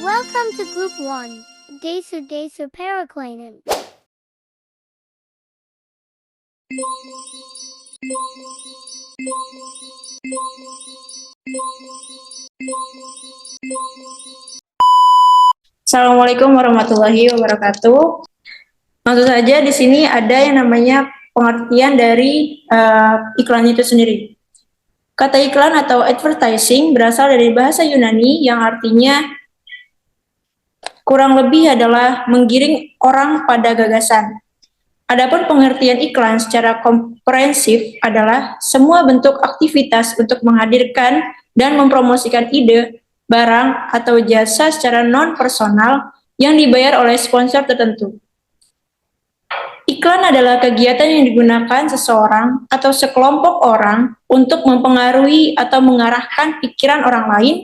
Welcome to Group 1, Desu Paraklanan. Assalamualaikum warahmatullahi wabarakatuh. Langsung saja di sini ada yang namanya pengertian dari iklan itu sendiri. Kata iklan atau advertising berasal dari bahasa Yunani yang artinya kurang lebih adalah menggiring orang pada gagasan. Adapun pengertian iklan secara komprehensif adalah semua bentuk aktivitas untuk menghadirkan dan mempromosikan ide, barang, atau jasa secara non-personal yang dibayar oleh sponsor tertentu. Iklan adalah kegiatan yang digunakan seseorang atau sekelompok orang untuk mempengaruhi atau mengarahkan pikiran orang lain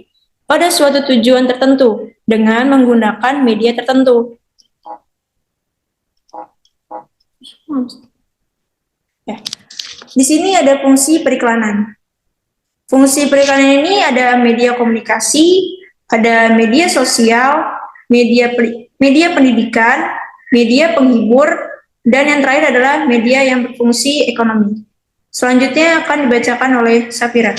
pada suatu tujuan tertentu dengan menggunakan media tertentu. Ya. Di sini ada fungsi periklanan. Fungsi periklanan ini ada media komunikasi, ada media sosial, media pendidikan, media penghibur, dan yang terakhir adalah media yang berfungsi ekonomi. Selanjutnya akan dibacakan oleh Safira.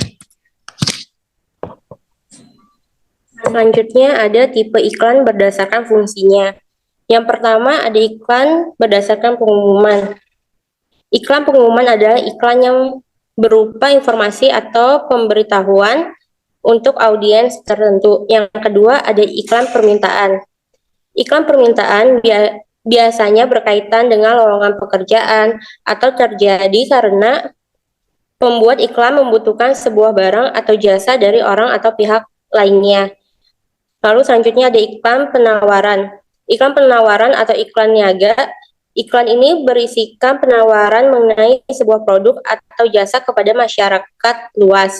Selanjutnya ada tipe iklan berdasarkan fungsinya. Yang pertama ada iklan berdasarkan pengumuman. Iklan pengumuman adalah iklan yang berupa informasi atau pemberitahuan untuk audiens tertentu. Yang kedua ada iklan permintaan. Iklan permintaan biasanya berkaitan dengan lowongan pekerjaan atau terjadi karena pembuat iklan membutuhkan sebuah barang atau jasa dari orang atau pihak lainnya. Lalu selanjutnya ada iklan penawaran. Iklan penawaran atau iklan niaga. Iklan ini berisikan penawaran mengenai sebuah produk atau jasa kepada masyarakat luas.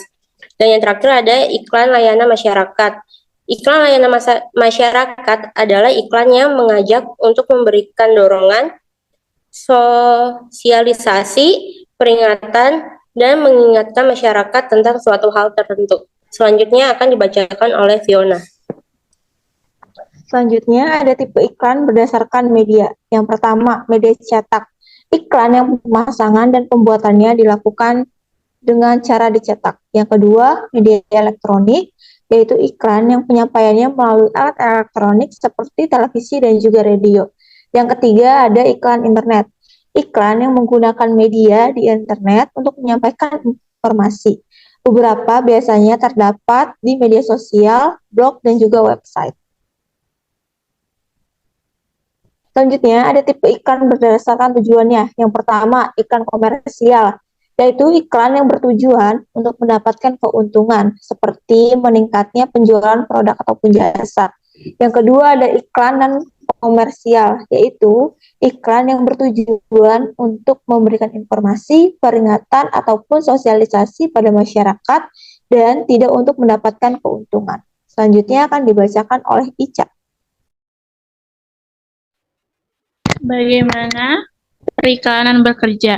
Dan yang terakhir ada iklan layanan masyarakat. Iklan layanan masyarakat adalah iklan yang mengajak untuk memberikan dorongan, sosialisasi, peringatan, dan mengingatkan masyarakat tentang suatu hal tertentu. Selanjutnya akan dibacakan oleh Fiona. Selanjutnya ada tipe iklan berdasarkan media. Yang pertama, media cetak. Iklan yang pemasangan dan pembuatannya dilakukan dengan cara dicetak. Yang kedua, media elektronik, yaitu iklan yang penyampaiannya melalui alat elektronik seperti televisi dan juga radio. Yang ketiga, ada iklan internet. Iklan yang menggunakan media di internet untuk menyampaikan informasi. Beberapa biasanya terdapat di media sosial, blog, dan juga website. Selanjutnya, ada tipe iklan berdasarkan tujuannya. Yang pertama, iklan komersial, yaitu iklan yang bertujuan untuk mendapatkan keuntungan, seperti meningkatnya penjualan produk ataupun jasa. Yang kedua, ada iklan non-komersial, yaitu iklan yang bertujuan untuk memberikan informasi, peringatan, ataupun sosialisasi pada masyarakat, dan tidak untuk mendapatkan keuntungan. Selanjutnya akan dibacakan oleh Ica. Bagaimana periklanan bekerja?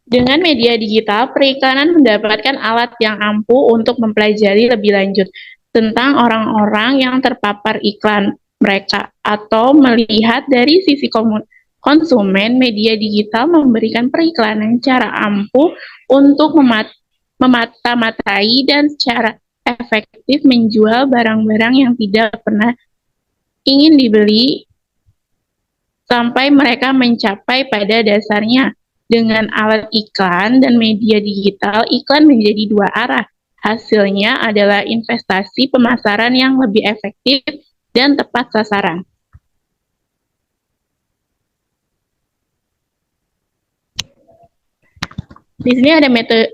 Dengan media digital, periklanan mendapatkan alat yang ampuh untuk mempelajari lebih lanjut tentang orang-orang yang terpapar iklan mereka atau melihat dari sisi konsumen. Media digital memberikan periklanan secara ampuh untuk memata-matai dan secara efektif menjual barang-barang yang tidak pernah ingin dibeli sampai mereka mencapai pada dasarnya. Dengan alat iklan dan media digital, iklan menjadi dua arah. Hasilnya adalah investasi pemasaran yang lebih efektif dan tepat sasaran. Di sini ada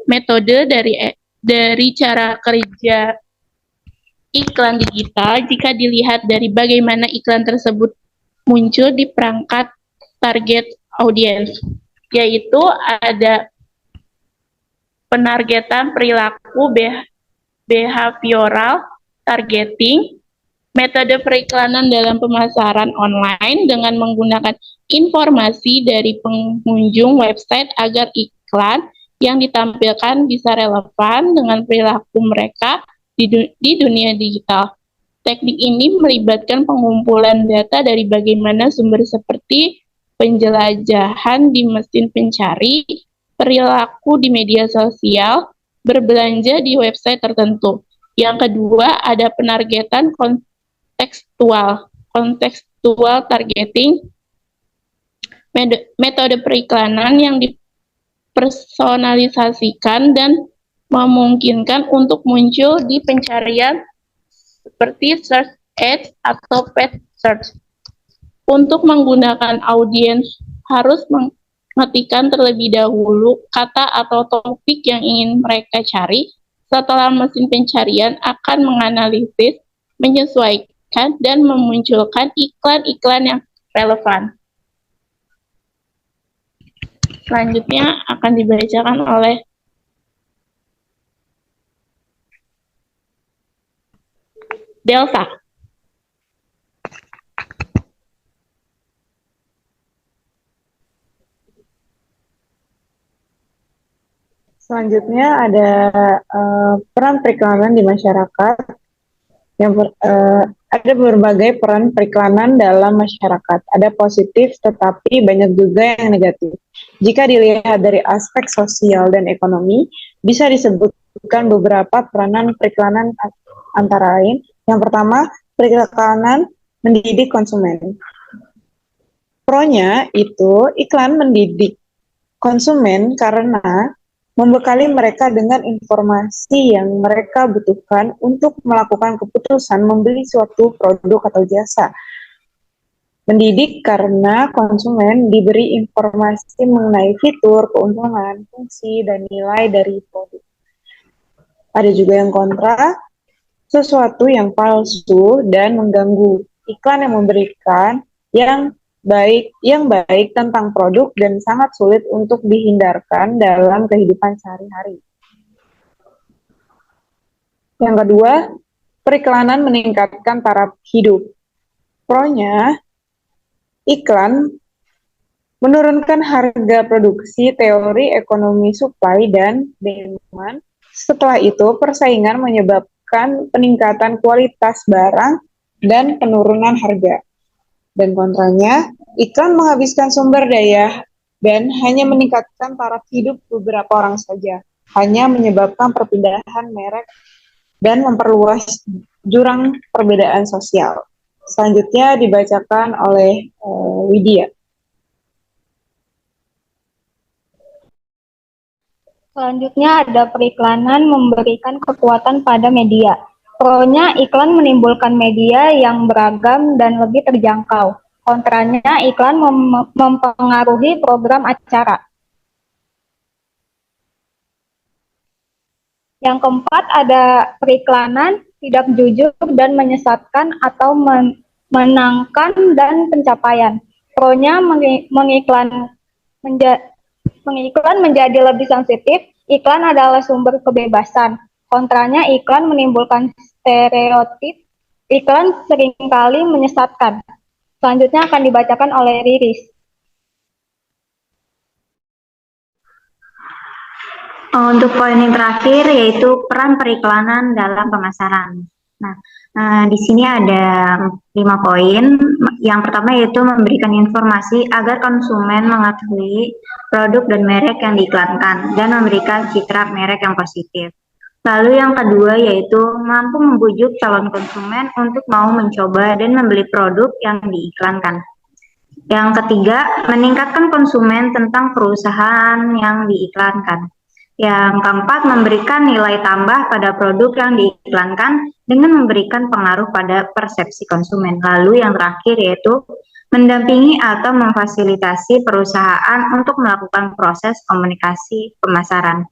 metode dari cara kerja iklan digital. Jika dilihat dari bagaimana iklan tersebut muncul di perangkat target audiens, yaitu ada penargetan perilaku behavioral targeting, metode periklanan dalam pemasaran online dengan menggunakan informasi dari pengunjung website agar iklan yang ditampilkan bisa relevan dengan perilaku mereka di dunia digital. Teknik ini melibatkan pengumpulan data dari bagaimana sumber seperti penjelajahan di mesin pencari, perilaku di media sosial, berbelanja di website tertentu. Yang kedua, ada penargetan kontekstual targeting, metode periklanan yang dipersonalisasikan dan memungkinkan untuk muncul di pencarian seperti search ads atau paid search. Untuk menggunakan audiens harus mengetikkan terlebih dahulu kata atau topik yang ingin mereka cari. Setelah mesin pencarian akan menganalisis, menyesuaikan, dan memunculkan iklan-iklan yang relevan. Selanjutnya akan dibacakan oleh Delta. Selanjutnya ada peran periklanan di masyarakat. Ada berbagai peran periklanan dalam masyarakat. Ada positif, tetapi banyak juga yang negatif. Jika dilihat dari aspek sosial dan ekonomi, bisa disebutkan beberapa peranan periklanan antara lain. Yang pertama, periklanan mendidik konsumen. Pro-nya itu iklan mendidik konsumen karena membekali mereka dengan informasi yang mereka butuhkan untuk melakukan keputusan membeli suatu produk atau jasa. Mendidik karena konsumen diberi informasi mengenai fitur, keuntungan, fungsi, dan nilai dari produk. Ada juga yang kontra, sesuatu yang palsu dan mengganggu. Iklan yang memberikan yang baik tentang produk dan sangat sulit untuk dihindarkan dalam kehidupan sehari-hari. Yang kedua, periklanan meningkatkan taraf hidup. Pro-nya, iklan menurunkan harga produksi, teori ekonomi supply dan demand. Setelah itu, persaingan menyebabkan peningkatan kualitas barang dan penurunan harga. Dan kontranya, iklan menghabiskan sumber daya dan hanya meningkatkan taraf hidup beberapa orang saja, hanya menyebabkan perpindahan merek dan memperluas jurang perbedaan sosial. Selanjutnya dibacakan oleh Widya. Selanjutnya ada periklanan memberikan kekuatan pada media. Pro-nya iklan menimbulkan media yang beragam dan lebih terjangkau. Kontranya iklan mempengaruhi program acara. Yang keempat ada periklanan tidak jujur dan menyesatkan atau menangkan dan pencapaian. Pro-nya mengiklan menjadi lebih sensitif. Iklan adalah sumber kebebasan. Kontranya iklan menimbulkan stereotip. Iklan seringkali menyesatkan. Selanjutnya akan dibacakan oleh Riris. Untuk poin yang terakhir yaitu peran periklanan dalam pemasaran. Nah, di sini ada 5 poin. Yang pertama yaitu memberikan informasi agar konsumen mengetahui produk dan merek yang diiklankan dan memberikan citra merek yang positif. Lalu yang kedua yaitu mampu membujuk calon konsumen untuk mau mencoba dan membeli produk yang diiklankan. Yang ketiga, meningkatkan konsumen tentang perusahaan yang diiklankan. Yang keempat, memberikan nilai tambah pada produk yang diiklankan dengan memberikan pengaruh pada persepsi konsumen. Lalu yang terakhir yaitu mendampingi atau memfasilitasi perusahaan untuk melakukan proses komunikasi pemasaran.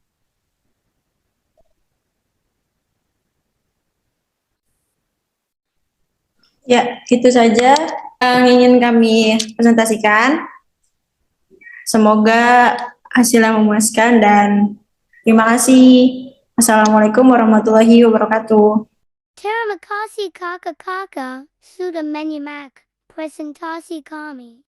Ya, gitu saja yang ingin kami presentasikan. Semoga hasilnya memuaskan dan terima kasih. Assalamualaikum warahmatullahi wabarakatuh. Terima kasih kakak-kakak, sudah menyimak presentasi kami.